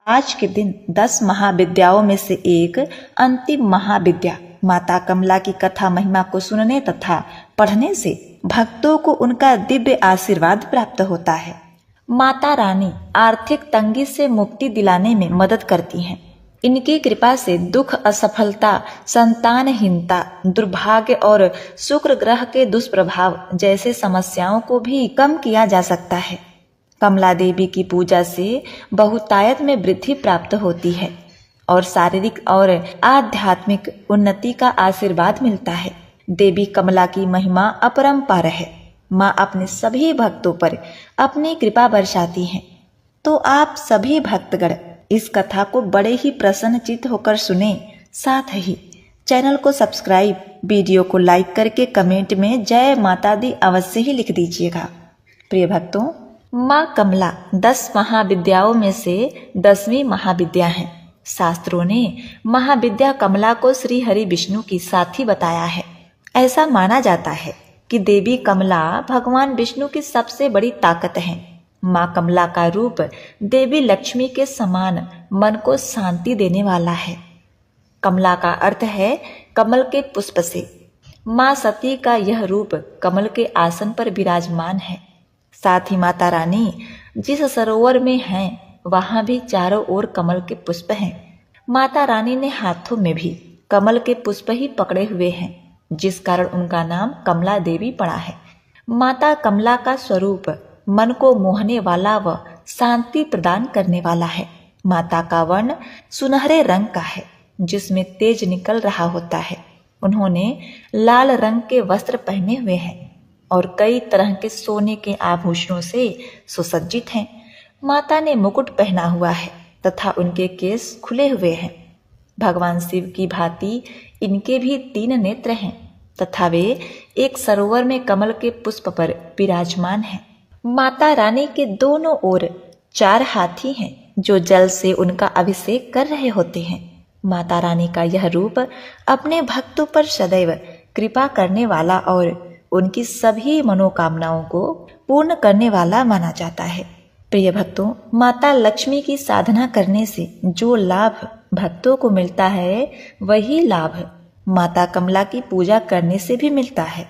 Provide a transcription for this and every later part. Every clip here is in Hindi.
आज के दिन 10 महाविद्याओं में से एक अंतिम महाविद्या माता कमला की कथा महिमा को सुनने तथा पढ़ने से भक्तों को उनका दिव्य आशीर्वाद प्राप्त होता है। माता रानी आर्थिक तंगी से मुक्ति दिलाने में मदद करती हैं। इनकी कृपा से दुख, असफलता, संतानहीनता, दुर्भाग्य और शुक्र ग्रह के दुष्प्रभाव जैसे समस्याओं को भी कम किया जा सकता है। कमला देवी की पूजा से बहुतायत में वृद्धि प्राप्त होती है और शारीरिक और आध्यात्मिक उन्नति का आशीर्वाद मिलता है। देवी कमला की महिमा अपरंपार है। माँ अपने सभी भक्तों पर अपनी कृपा बरसाती हैं। तो आप सभी भक्तगण इस कथा को बड़े ही प्रसन्नचित्त होकर सुने। साथ ही चैनल को सब्सक्राइब, वीडियो को लाइक करके कमेंट में जय माता दी अवश्य ही लिख दीजिएगा। प्रिय भक्तों, माँ कमला 10 महाविद्याओं में से 10वीं महाविद्या है। शास्त्रों ने महाविद्या कमला को श्री हरि विष्णु की साथी बताया है। ऐसा माना जाता है कि देवी कमला भगवान विष्णु की सबसे बड़ी ताकत है। माँ कमला का रूप देवी लक्ष्मी के समान मन को शांति देने वाला है। कमला का अर्थ है कमल के पुष्प से। माँ सती का यह रूप कमल के आसन पर विराजमान है। साथ ही माता रानी जिस सरोवर में हैं वहां भी चारों ओर कमल के पुष्प हैं। माता रानी ने हाथों में भी कमल के पुष्प ही पकड़े हुए हैं, जिस कारण उनका नाम कमला देवी पड़ा है। माता कमला का स्वरूप मन को मोहने वाला व शांति प्रदान करने वाला है। माता का वर्ण सुनहरे रंग का है, जिसमें तेज निकल रहा होता है। उन्होंने लाल रंग के वस्त्र पहने हुए हैं और कई तरह के सोने के आभूषणों से सुसज्जित हैं। माता ने मुकुट पहना हुआ है तथा उनके केस खुले हुए हैं। भगवान शिव की भांति इनके भी 3 नेत्र हैं तथा वे एक सरोवर में कमल के पुष्प पर विराजमान हैं। माता रानी के दोनों ओर 4 हाथी हैं जो जल से उनका अभिषेक कर रहे होते हैं। माता रानी का यह रूप अपने भक्तों पर सदैव कृपा करने वाला और उनकी सभी मनोकामनाओं को पूर्ण करने वाला माना जाता है। प्रिय भक्तों, माता लक्ष्मी की साधना करने से जो लाभ भक्तों को मिलता है, वही लाभ माता कमला की पूजा करने से भी मिलता है,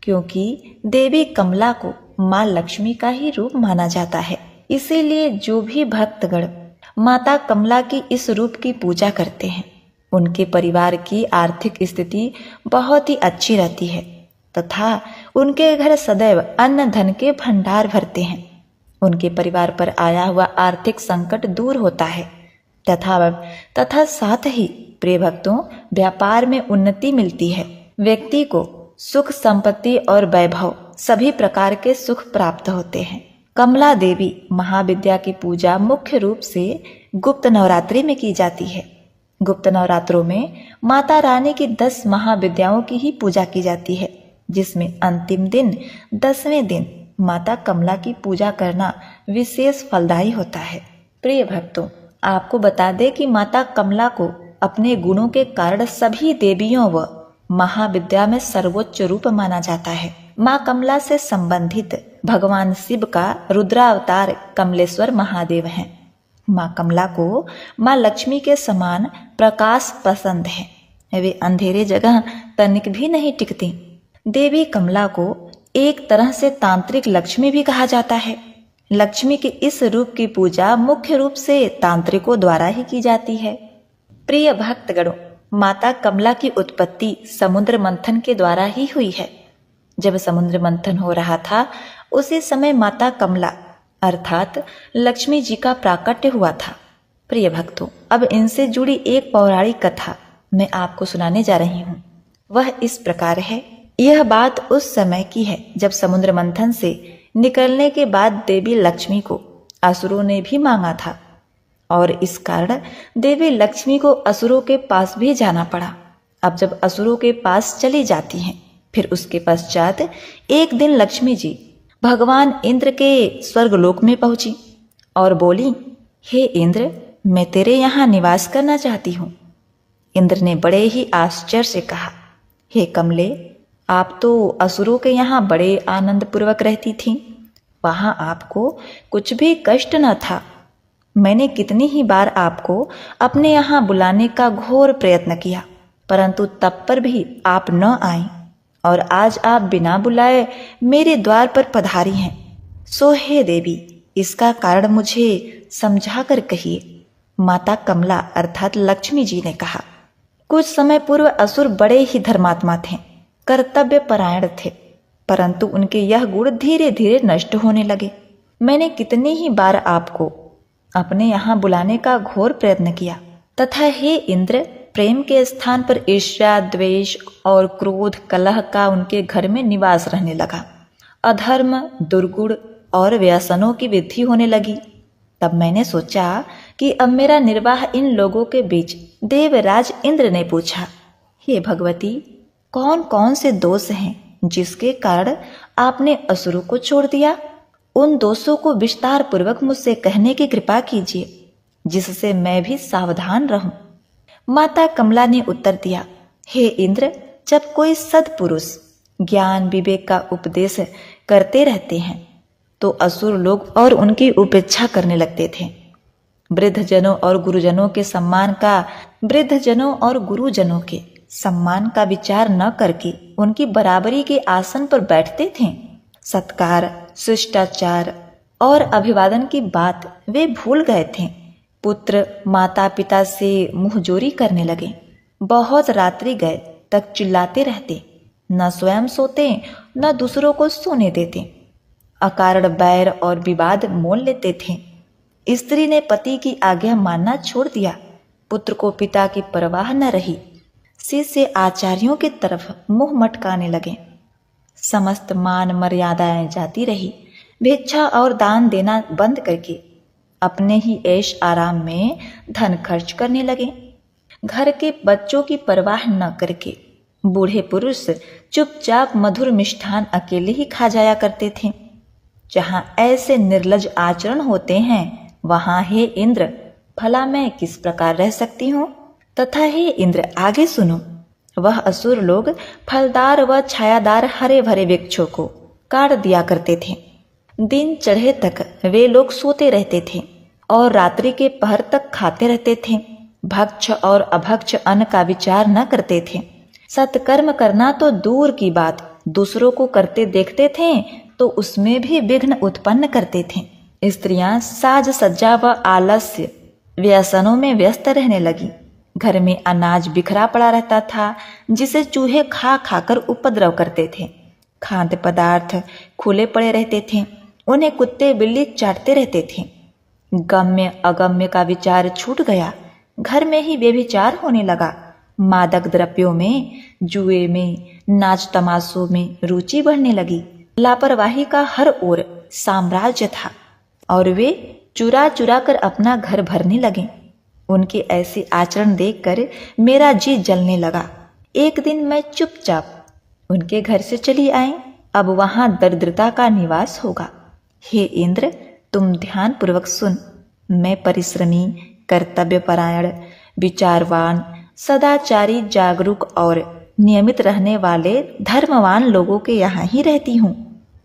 क्योंकि देवी कमला को माँ लक्ष्मी का ही रूप माना जाता है। इसीलिए जो भी भक्तगण माता कमला की इस रूप की पूजा करते हैं, उनके परिवार की आर्थिक स्थिति बहुत ही अच्छी रहती है तथा उनके घर सदैव अन्न धन के भंडार भरते हैं। उनके परिवार पर आया हुआ आर्थिक संकट दूर होता है तथा साथ ही प्रिय भक्तों, व्यापार में उन्नति मिलती है। व्यक्ति को सुख, संपत्ति और वैभव सभी प्रकार के सुख प्राप्त होते हैं। कमला देवी महाविद्या की पूजा मुख्य रूप से गुप्त नवरात्रि में की जाती है। गुप्त नवरात्रों में माता रानी की 10 महाविद्याओं की ही पूजा की जाती है, जिसमें अंतिम दिन 10वें दिन माता कमला की पूजा करना विशेष फलदायी होता है। प्रिय भक्तों, आपको बता दें कि माता कमला को अपने गुणों के कारण सभी देवियों व महाविद्या में सर्वोच्च रूप माना जाता है। माँ कमला से संबंधित भगवान शिव का रुद्रावतार कमलेश्वर महादेव हैं। माँ कमला को माँ लक्ष्मी के समान प्रकाश पसंद है। वे अंधेरे जगह तनिक भी नहीं टिकती। देवी कमला को एक तरह से तांत्रिक लक्ष्मी भी कहा जाता है। लक्ष्मी के इस रूप की पूजा मुख्य रूप से तांत्रिकों द्वारा ही की जाती है। प्रिय भक्तगणों, माता कमला की उत्पत्ति समुद्र मंथन के द्वारा ही हुई है। जब समुद्र मंथन हो रहा था, उसी समय माता कमला अर्थात लक्ष्मी जी का प्राकट्य हुआ था। प्रिय भक्तों, अब इनसे जुड़ी एक पौराणिक कथा मैं आपको सुनाने जा रही हूँ। वह इस प्रकार है। यह बात उस समय की है जब समुद्र मंथन से निकलने के बाद देवी लक्ष्मी को असुरों ने भी मांगा था और इस कारण देवी लक्ष्मी को असुरों के पास भी जाना पड़ा। अब जब असुरों के पास चली जाती हैं, फिर उसके पश्चात एक दिन लक्ष्मी जी भगवान इंद्र के स्वर्गलोक में पहुंची और बोली, हे इंद्र, मैं तेरे यहाँ निवास करना चाहती हूँ। इंद्र ने बड़े ही आश्चर्य से कहा, हे कमले, आप तो असुरों के यहाँ बड़े आनंद पूर्वक रहती थीं। वहाँ आपको कुछ भी कष्ट न था। मैंने कितनी ही बार आपको अपने यहाँ बुलाने का घोर प्रयत्न किया, परंतु तब पर भी आप न आए, और आज आप बिना बुलाए मेरे द्वार पर पधारी हैं। सो हे देवी, इसका कारण मुझे समझा कर कहिए। माता कमला अर्थात लक्ष्मी जी ने कहा। कुछ समय पूर्व असुर बड़े ही धर्मात्मा थे, कर्तव्य परायण थे, परंतु उनके यह गुण धीरे धीरे नष्ट होने लगे। मैंने कितनी ही बार आपको अपने यहाँ बुलाने का घोर प्रयत्न किया, तथा हे इंद्र, प्रेम के स्थान पर ईर्ष्या, द्वेष और क्रोध, कलह का उनके घर में निवास रहने लगा। अधर्म, दुर्गुण और व्यसनों की वृद्धि होने लगी। तब मैंने सोचा कि अब मेरा निर्वाह इन लोगों के बीच। देवराज इंद्र ने पूछा, हे भगवती, कौन कौन से दोष हैं जिसके कारण आपने असुरों को छोड़ दिया? उन दोषों को विस्तार पूर्वक मुझसे कहने की कृपा कीजिए, जिससे मैं भी सावधान रहूं। माता कमला ने उत्तर दिया, हे इंद्र, जब कोई सद्पुरुष ज्ञान विवेक का उपदेश करते रहते हैं तो असुर लोग और उनकी उपेक्षा करने लगते थे। वृद्धजनों और गुरुजनों के सम्मान का विचार न करके उनकी बराबरी के आसन पर बैठते थे। सत्कार, शिष्टाचार और अभिवादन की बात वे भूल गए थे। पुत्र माता पिता से मुंहजोरी करने लगे। बहुत रात्रि गए तक चिल्लाते रहते, न स्वयं सोते न दूसरों को सोने देते। अकारण बैर और विवाद मोल लेते थे। स्त्री ने पति की आज्ञा मानना छोड़ दिया। पुत्र को पिता की परवाह न रही। शिष्य आचार्यों की तरफ मुंह मटकाने लगे। समस्त मान मर्यादाएं जाती रही। भिक्षा और दान देना बंद करके अपने ही ऐश आराम में धन खर्च करने लगे। घर के बच्चों की परवाह न करके बूढ़े पुरुष चुपचाप मधुर मिष्ठान अकेले ही खा जाया करते थे। जहां ऐसे निर्लज आचरण होते हैं, वहां हे इंद्र, भला मैं किस प्रकार रह सकती हूँ? तथा हे इंद्र, आगे सुनो। वह असुर लोग फलदार व छायादार हरे भरे वृक्षों को काट दिया करते थे। दिन चढ़े तक वे लोग सोते रहते थे और रात्रि के पहर तक खाते रहते थे। भक्ष और अभक्ष अन्न का विचार न करते थे। सत्कर्म करना तो दूर की बात, दूसरों को करते देखते थे तो उसमें भी विघ्न उत्पन्न करते थे। स्त्रियां साज सज्जा व आलस्य व्यसनों में व्यस्त रहने लगी। घर में अनाज बिखरा पड़ा रहता था, जिसे चूहे खा खाकर उपद्रव करते थे। खाद्य पदार्थ खुले पड़े रहते थे, उन्हें कुत्ते बिल्ली चाटते रहते थे। गम्य अगम्य का विचार छूट गया। घर में ही व्यभिचार होने लगा। मादक द्रव्यों में, जुए में, नाच तमाशों में रुचि बढ़ने लगी। लापरवाही का हर ओर साम्राज्य था और वे चुरा चुरा कर अपना घर भरने लगे। उनके ऐसे आचरण देखकर मेरा जी जलने लगा। एक दिन मैं चुपचाप उनके घर से चली आई। अब वहां दरिद्रता का निवास होगा। हे इंद्र, तुम ध्यान पूर्वक सुन। मैं परिश्रमी, कर्तव्यपरायण, विचारवान, सदाचारी, जागरूक और नियमित रहने वाले धर्मवान लोगों के यहाँ ही रहती हूँ।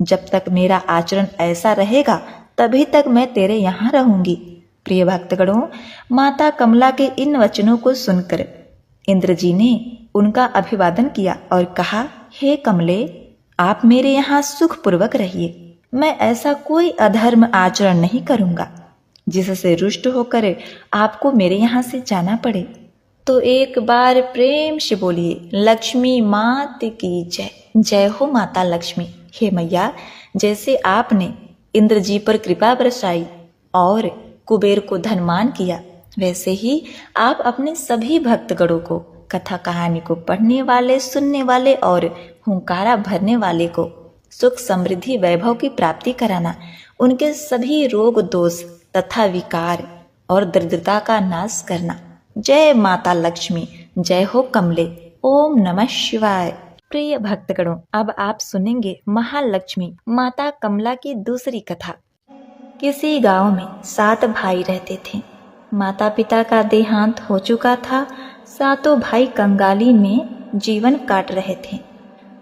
जब तक मेरा आचरण ऐसा रहेगा तभी तक मैं तेरे यहाँ रहूंगी। प्रिय भक्तगणों, माता कमला के इन वचनों को सुनकर इंद्र जी ने उनका अभिवादन किया और कहा, हे कमले, आप मेरे यहाँ सुखपूर्वक रहिए। मैं ऐसा कोई अधर्म आचरण नहीं करूंगा जिससे रुष्ट होकर आपको मेरे यहाँ से जाना पड़े। तो एक बार प्रेम से बोलिए, लक्ष्मी मात की जय। जय हो माता लक्ष्मी। हे मैया, जैसे आपने इंद्र जी पर कृपा बरसाई और कुबेर को धनमान किया, वैसे ही आप अपने सभी भक्तगणों को, कथा कहानी को पढ़ने वाले, सुनने वाले और हुंकारा भरने वाले को सुख समृद्धि वैभव की प्राप्ति कराना, उनके सभी रोग दोष तथा विकार और दरिद्रता का नाश करना। जय माता लक्ष्मी। जय हो कमले। ओम नमः शिवाय। प्रिय भक्तगणों, अब आप सुनेंगे महालक्ष्मी माता कमला की दूसरी कथा। किसी गांव में 7 भाई रहते थे। माता पिता का देहांत हो चुका था। 7 भाई कंगाली में जीवन काट रहे थे।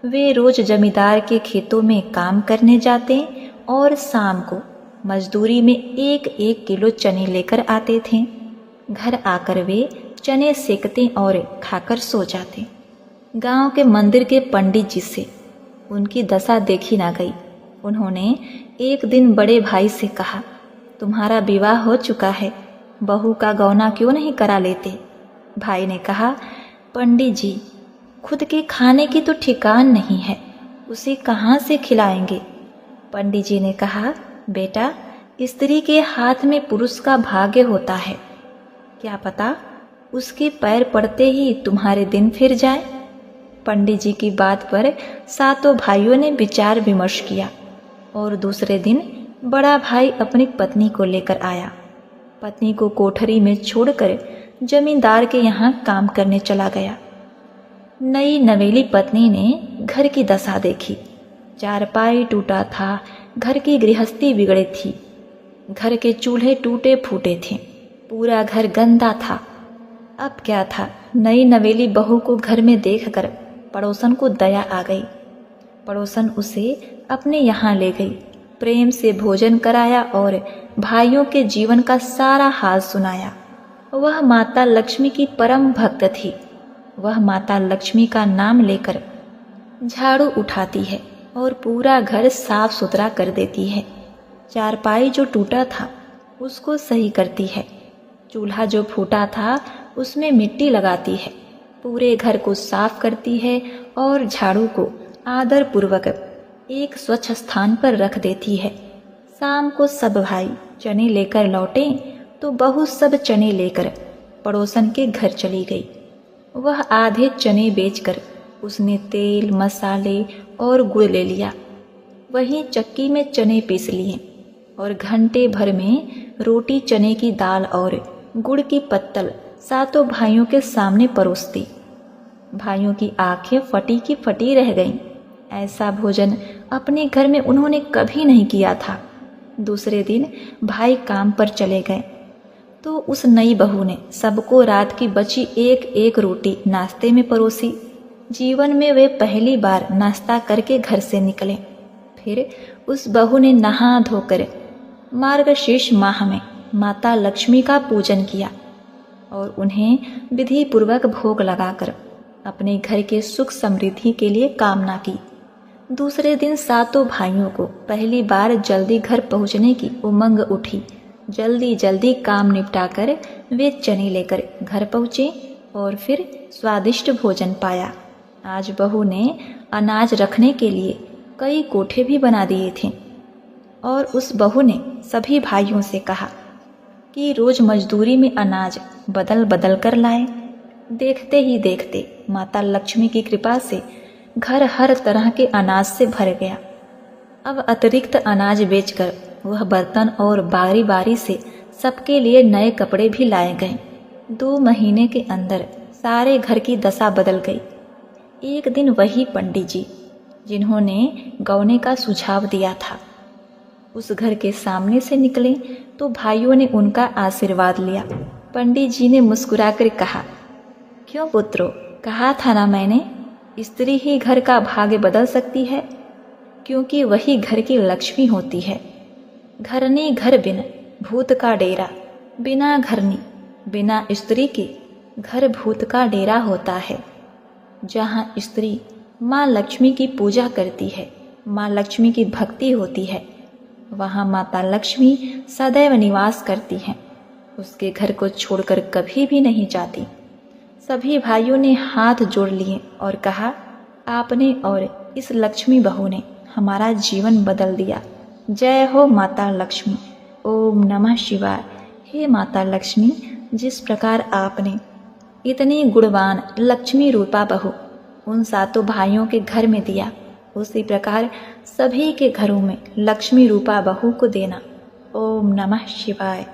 वे रोज जमींदार के खेतों में काम करने जाते और शाम को मजदूरी में 1-1 किलो चने लेकर आते थे। घर आकर वे चने सेकते और खाकर सो जाते। गांव के मंदिर के पंडित जी से उनकी दशा देखी ना गई। उन्होंने एक दिन बड़े भाई से कहा, तुम्हारा विवाह हो चुका है, बहू का गौना क्यों नहीं करा लेते? भाई ने कहा, पंडित जी, खुद के खाने की तो ठिकान नहीं है, उसे कहाँ से खिलाएंगे? पंडित जी ने कहा, बेटा, स्त्री के हाथ में पुरुष का भाग्य होता है, क्या पता उसके पैर पड़ते ही तुम्हारे दिन फिर जाए। पंडित जी की बात पर सातों भाइयों ने विचार विमर्श किया और दूसरे दिन बड़ा भाई अपनी पत्नी को लेकर आया। पत्नी को कोठरी में छोड़कर जमींदार के यहाँ काम करने चला गया। नई नवेली पत्नी ने घर की दशा देखी। चारपाई टूटा था, घर की गृहस्थी बिगड़ी थी, घर के चूल्हे टूटे फूटे थे, पूरा घर गंदा था। अब क्या था, नई नवेली बहू को घर में देखकर पड़ोसन को दया आ गई। पड़ोसन उसे अपने यहाँ ले गई, प्रेम से भोजन कराया और भाइयों के जीवन का सारा हाल सुनाया। वह माता लक्ष्मी की परम भक्त थी। वह माता लक्ष्मी का नाम लेकर झाड़ू उठाती है और पूरा घर साफ सुथरा कर देती है। चारपाई जो टूटा था उसको सही करती है। चूल्हा जो फूटा था उसमें मिट्टी लगाती है। पूरे घर को साफ करती है और झाड़ू को आदर पूर्वक एक स्वच्छ स्थान पर रख देती है। शाम को सब भाई चने लेकर लौटे तो बहू सब चने लेकर पड़ोसन के घर चली गई। वह आधे चने बेचकर उसने तेल, मसाले और गुड़ ले लिया। वहीं चक्की में चने पीस लिए और घंटे भर में रोटी, चने की दाल और गुड़ की पत्तल सातों भाइयों के सामने परोस दी। भाइयों की आंखें फटी की फटी रह गईं। ऐसा भोजन अपने घर में उन्होंने कभी नहीं किया था। दूसरे दिन भाई काम पर चले गए तो उस नई बहू ने सबको रात की बची 1-1 रोटी नाश्ते में परोसी। जीवन में वे पहली बार नाश्ता करके घर से निकले। फिर उस बहू ने नहा धोकर मार्गशीर्ष माह में माता लक्ष्मी का पूजन किया और उन्हें विधि पूर्वक भोग लगाकर अपने घर के सुख समृद्धि के लिए कामना की। दूसरे दिन सातों भाइयों को पहली बार जल्दी घर पहुंचने की उमंग उठी। जल्दी जल्दी काम निपटाकर वे चने लेकर घर पहुँचे और फिर स्वादिष्ट भोजन पाया। आज बहू ने अनाज रखने के लिए कई कोठे भी बना दिए थे और उस बहू ने सभी भाइयों से कहा कि रोज मजदूरी में अनाज बदल बदल कर लाए। देखते ही देखते माता लक्ष्मी की कृपा से घर हर तरह के अनाज से भर गया। अब अतिरिक्त अनाज बेचकर वह बर्तन और बारी बारी से सबके लिए नए कपड़े भी लाए गए। 2 महीने के अंदर सारे घर की दशा बदल गई। एक दिन वही पंडित जी जिन्होंने गौने का सुझाव दिया था उस घर के सामने से निकले तो भाइयों ने उनका आशीर्वाद लिया। पंडित जी ने मुस्कुराकर कहा, क्यों पुत्रो, कहा था ना मैंने, स्त्री ही घर का भाग्य बदल सकती है, क्योंकि वही घर की लक्ष्मी होती है। घरनी घर बिन भूत का डेरा, बिना घरनी बिना स्त्री के घर भूत का डेरा होता है। जहाँ स्त्री माँ लक्ष्मी की पूजा करती है, माँ लक्ष्मी की भक्ति होती है, वहाँ माता लक्ष्मी सदैव निवास करती हैं। उसके घर को छोड़कर कभी भी नहीं जाती। सभी भाइयों ने हाथ जोड़ लिए और कहा, आपने और इस लक्ष्मी बहू ने हमारा जीवन बदल दिया। जय हो माता लक्ष्मी। ओम नमः शिवाय। हे माता लक्ष्मी, जिस प्रकार आपने इतनी गुणवान लक्ष्मी रूपा बहू उन सातों भाइयों के घर में दिया, उसी प्रकार सभी के घरों में लक्ष्मी रूपा बहू को देना। ओम नमः शिवाय।